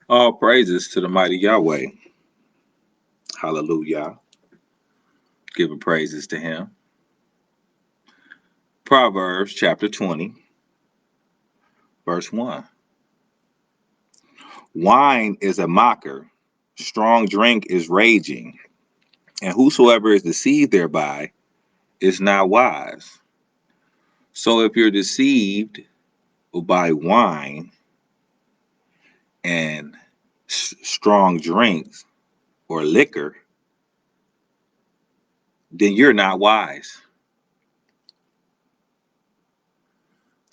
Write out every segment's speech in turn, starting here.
All praises to the mighty Yahweh. Hallelujah. Giving praises to him. Proverbs chapter 20, verse 1. Wine is a mocker, strong drink is raging, and whosoever is deceived thereby is not wise. So if you're deceived by wine and strong drinks or liquor, then you're not wise.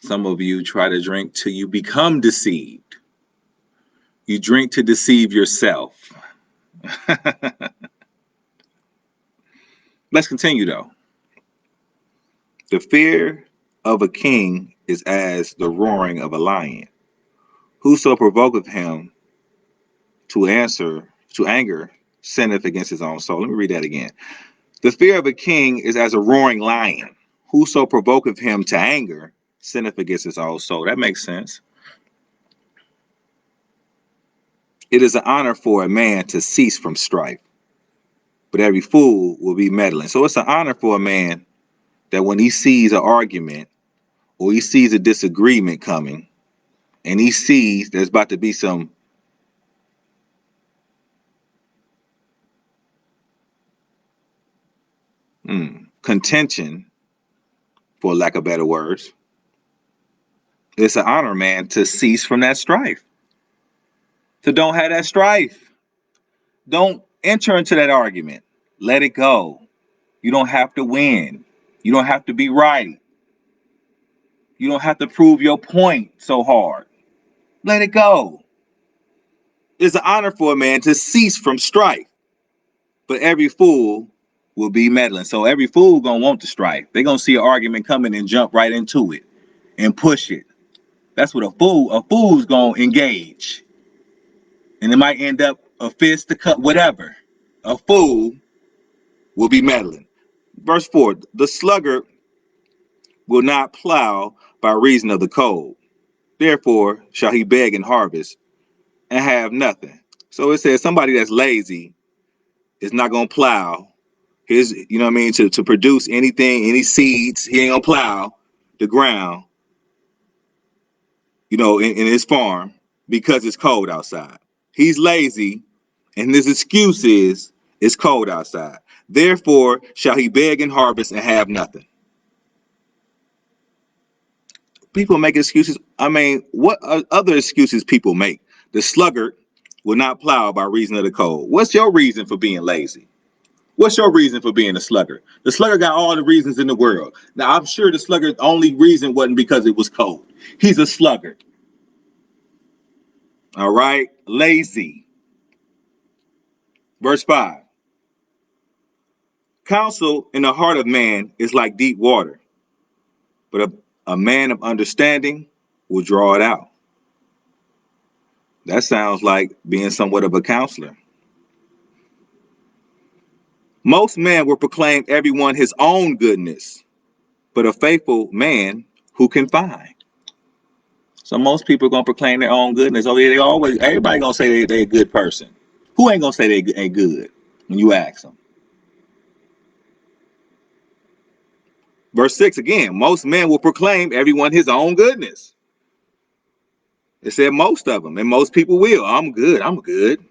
Some of you try to drink till you become deceived. You drink to deceive yourself. Let's continue though. The fear of a king is as the roaring of a lion. Whoso provoketh him to anger, sinneth against his own soul. Let me read that again. The fear of a king is as a roaring lion. Whoso provoketh him to anger, sinneth against his own soul. That makes sense. It is an honor for a man to cease from strife, but every fool will be meddling. So it's an honor for a man that when he sees an argument or he sees a disagreement coming and he sees there's about to be some contention, for lack of better words, it's an honor, man, to cease from that strife, to don't have that strife. Don't enter into that argument. Let it go. You don't have to win. You don't have to be right. You don't have to prove your point so hard. Let it go. It's an honor for a man to cease from strife, but every fool will be meddling. So every fool gonna want the strife. They're gonna see an argument coming and jump right into it and push it. That's what a fool's gonna engage. And it might end up a fist, to cut, whatever. A fool will be meddling. Verse 4, the sluggard will not plow by reason of the cold. Therefore shall he beg and harvest and have nothing. So it says somebody that's lazy is not going to plow his, you know what I mean, to produce anything, any seeds. He ain't going to plow the ground, in his farm because it's cold outside. He's lazy, and his excuse is it's cold outside. Therefore shall he beg and harvest and have nothing. People make excuses. I mean, what other excuses people make? The sluggard will not plow by reason of the cold. What's your reason for being lazy? What's your reason for being a sluggard? The sluggard got all the reasons in the world. Now, I'm sure the sluggard's only reason wasn't because it was cold. He's a sluggard. All right? Lazy. Verse 5. Counsel in the heart of man is like deep water, but a man of understanding will draw it out. That sounds like being somewhat of a counselor. Most men will proclaim everyone his own goodness, but a faithful man who can find. So most people are gonna proclaim their own goodness. Oh yeah, everybody gonna say they a good person. Who ain't gonna say they ain't good when you ask them? Verse 6 again, most men will proclaim everyone his own goodness. It said most of them, and most people will. I'm good, I'm good.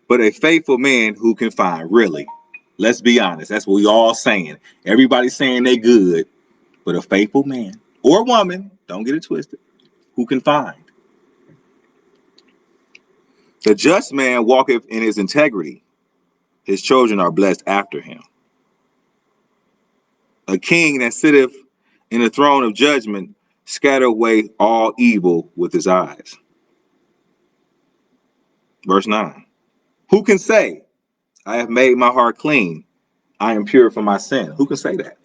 But a faithful man who can find, really. Let's be honest. That's what we all saying. Everybody's saying they good, but a faithful man or woman, don't get it twisted, who can find. The just man walketh in his integrity. His children are blessed after him. A king that sitteth in the throne of judgment scatter away all evil with his eyes. Verse 9. Who can say, I have made my heart clean. I am pure from my sin. Who can say that?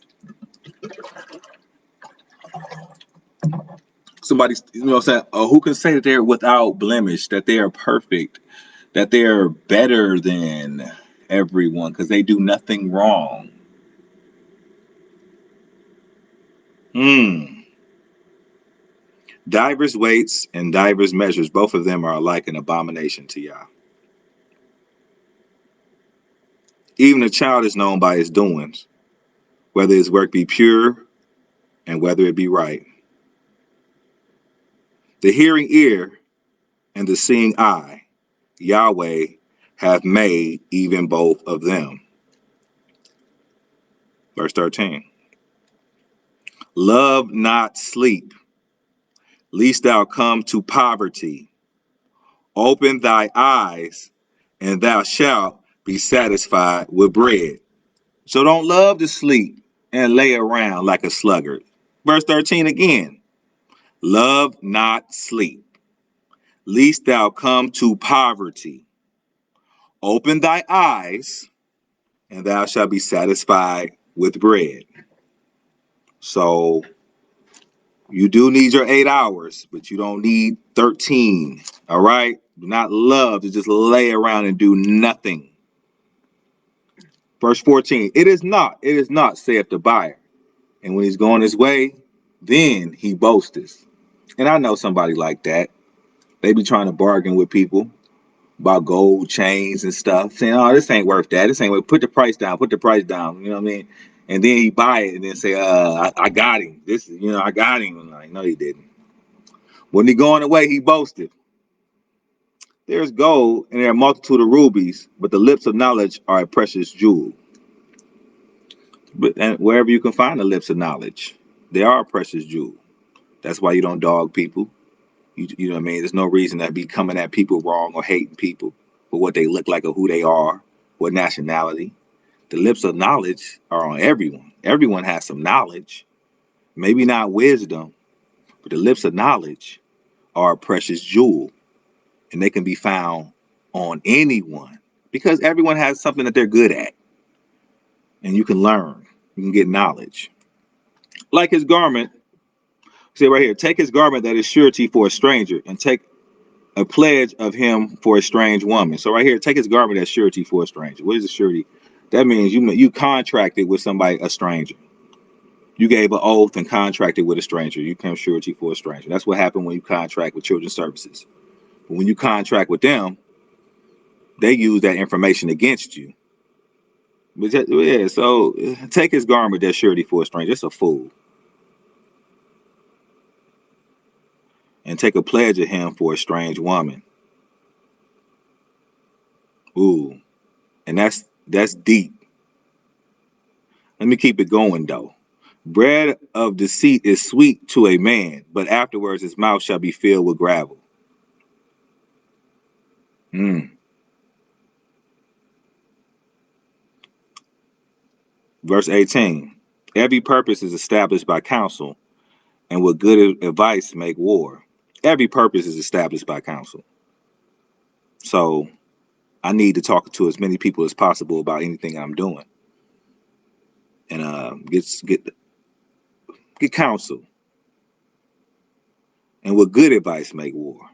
Somebody, what I'm saying? Who can say that they're without blemish, that they are perfect, that they're better than everyone because they do nothing wrong? Divers weights and divers measures, both of them are alike an abomination to Yah. Even a child is known by his doings, whether his work be pure and whether it be right. The hearing ear and the seeing eye, Yahweh have made even both of them. Verse 13. Love not sleep, lest thou come to poverty. Open thy eyes, and thou shalt be satisfied with bread. So don't love to sleep and lay around like a sluggard. Verse 13 again. Love not sleep, lest thou come to poverty. Open thy eyes, and thou shalt be satisfied with bread. So you do need your 8 hours, but you don't need 13. All right? Do not love to just lay around and do nothing. Verse 14. It is not, saith the buyer. And when he's going his way, then he boasteth. And I know somebody like that. They be trying to bargain with people about gold chains and stuff, saying, "Oh, this ain't worth that. This ain't worth. Put the price down. Put the price down." You know what I mean? And then he buy it and then say, I got him. This, I got him." I'm like, no, he didn't. When he going away, he boasted. There's gold and there are a multitude of rubies, but the lips of knowledge are a precious jewel. But and wherever you can find the lips of knowledge, they are a precious jewel. That's why you don't dog people. You know what I mean? There's no reason to be coming at people wrong or hating people for what they look like or who they are, what nationality. The lips of knowledge are on everyone. Everyone has some knowledge, maybe not wisdom, but the lips of knowledge are a precious jewel, and they can be found on anyone because everyone has something that they're good at, and you can learn. You can get knowledge. Like his garment, say right here, take his garment that is surety for a stranger, and take a pledge of him for a strange woman. So right here, take his garment as surety for a stranger. What is a surety? That means you contracted with somebody, a stranger. You gave an oath and contracted with a stranger. You become surety for a stranger. That's what happened when you contract with children's services. But when you contract with them, they use that information against you. But yeah, so take his garment that's surety for a stranger. It's a fool. And take a pledge of him for a strange woman. Ooh, and that's deep. Let me keep it going though. Bread of deceit is sweet to a man, but afterwards his mouth shall be filled with gravel. Mm. Verse 18. Every purpose is established by counsel, and with good advice make war. Every purpose is established by counsel. So I need to talk to as many people as possible about anything I'm doing, and get counsel, and with good advice make war.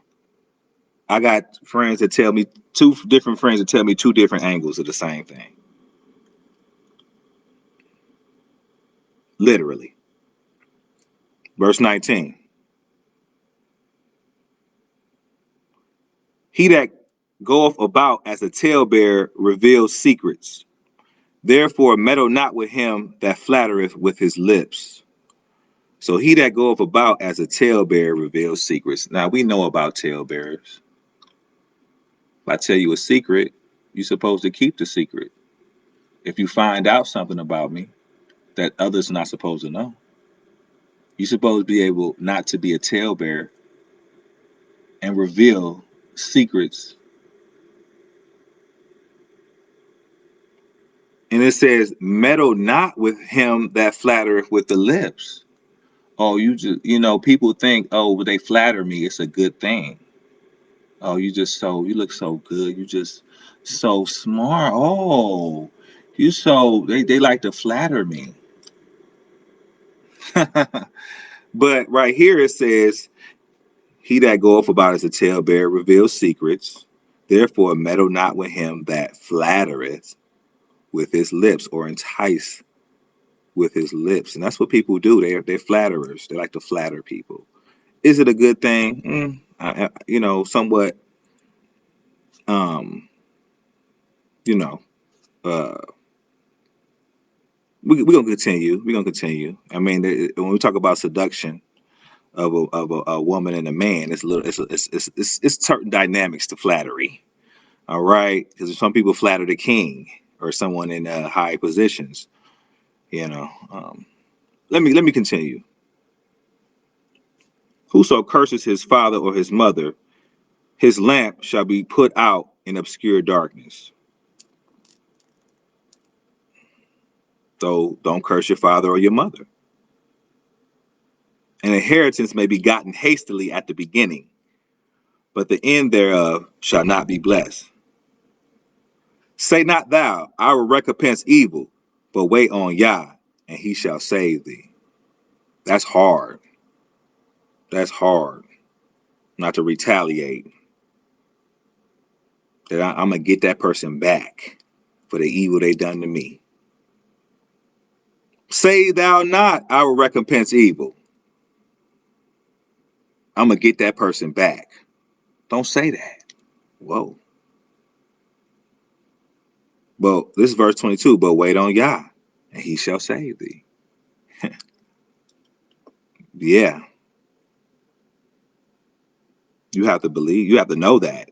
I got friends that tell me two different friends that tell me two different angles of the same thing. Literally. Verse 19. He that goeth about as a talebearer reveals secrets. Therefore meddle not with him that flattereth with his lips. So he that goeth about as a talebearer reveals secrets. Now we know about talebearers. If I tell you a secret, you're supposed to keep the secret. If you find out something about me that others are not supposed to know, you're supposed to be able not to be a talebearer and reveal secrets. And it says, meddle not with him that flattereth with the lips. Oh, people think, oh, well, they flatter me, it's a good thing. Oh, you look so good. You just so smart. Oh, they like to flatter me. But right here it says, he that goeth about as a talebearer reveals secrets. Therefore, meddle not with him that flattereth with his lips, or entice with his lips. And that's what people do. They're flatterers. They like to flatter people. Is it a good thing? Somewhat. Um, you know, uh, we're gonna continue. We're gonna continue. I mean, when we talk about seduction of a woman and a man, it's a little, it's certain dynamics to flattery. All right, because some people flatter the king or someone in high positions. You know. Let me continue. Whoso curses his father or his mother, his lamp shall be put out in obscure darkness. So don't curse your father or your mother. An inheritance may be gotten hastily at the beginning, but the end thereof shall not be blessed. Say not thou, I will recompense evil, but wait on Yah, and he shall save thee. That's hard. That's hard. Not to retaliate. That I'm going to get that person back for the evil they done to me. Say thou not, I will recompense evil. I'm going to get that person back. Don't say that. Whoa. Well, this is verse 22. But wait on Yah, and he shall save thee. Yeah. You have to believe. You have to know that.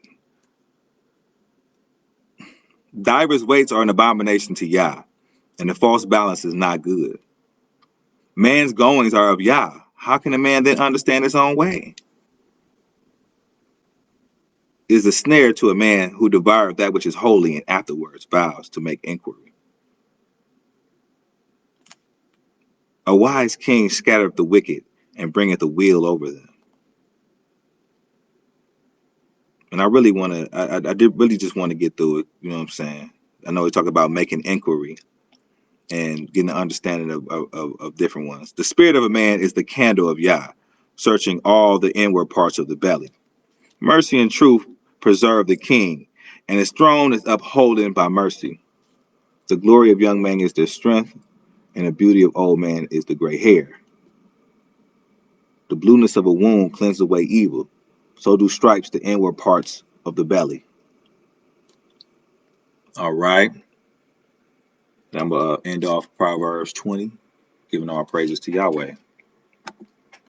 Divers weights are an abomination to Yah, and the false balance is not good. Man's goings are of Yah. How can a man then understand his own way? Is a snare to a man who devoureth that which is holy and afterwards vows to make inquiry. A wise king scattereth the wicked and bringeth the wheel over them. And I really want to, I did really just want to get through it. You know what I'm saying? I know we talk about making inquiry and getting an understanding of different ones. The spirit of a man is the candle of Yah, searching all the inward parts of the belly. Mercy and truth preserve the king, and his throne is upholden by mercy. The glory of young men is their strength, and the beauty of old man is the gray hair. The blueness of a wound cleanses away evil, so do stripes the inward parts of the belly. All right. I'm going to end off Proverbs 20, giving all praises to Yahweh.